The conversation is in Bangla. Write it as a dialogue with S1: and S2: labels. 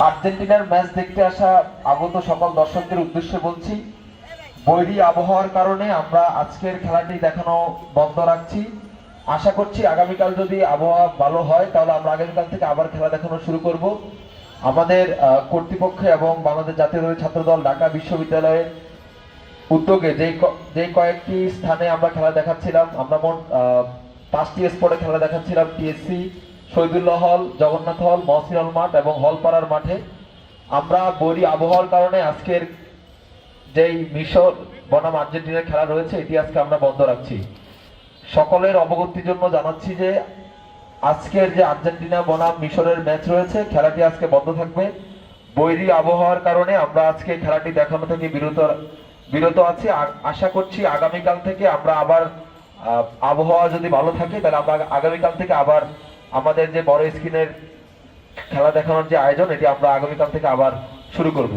S1: আর্জেন্টিনার ম্যাচ দেখতে আসা আগত সকল দর্শকদের উদ্দেশ্যে বলছি, বৈরী আবহাওয়ার কারণে আমরা আজকের খেলাটি দেখানো বন্ধ রাখছি। আশা করছি আগামীকাল যদি আবহাওয়া ভালো হয় তাহলে আমরা আগামীকাল থেকে আবার খেলা দেখানো শুরু করব। আমাদের কর্তৃপক্ষ এবং বাংলাদেশ জাতীয়তাবাদী ছাত্রদল ঢাকা বিশ্ববিদ্যালয়ের উদ্যোগে যে কয়েকটি স্থানে আমরা খেলা দেখাচ্ছিলাম, আমরা মোট 5টি স্পটে খেলা দেখাচ্ছিলাম, টিএসসি, শহীদুল্লাহ হল, জগন্নাথ হল, মহসিন হল মাঠ এবং হলপাড়ার মাঠে। আমরা বৈরী আবহাওয়ার কারণে আজকের যেই মিশর বনাম আর্জেন্টিনার খেলা রয়েছে এটি আজকে আমরা বন্ধ রাখছি। সকলের অবগতির জন্য জানাচ্ছি যে আজকের যে আর্জেন্টিনা বনাম মিশরের ম্যাচ রয়েছে খেলাটি আজকে বন্ধ থাকবে। বৈরী আবহাওয়ার কারণে আমরা আজকে খেলাটি দেখানো থেকে বিরত আছি। আশা করছি আগামীকাল থেকে আমরা আবার আবহাওয়া যদি ভালো থাকে তাহলে আমরা আগামীকাল থেকে আবার আমাদের যে বড় স্ক্রিনের খেলা দেখানোর যে আয়োজন এটি আমরা আগামীকাল থেকে আবার শুরু করব।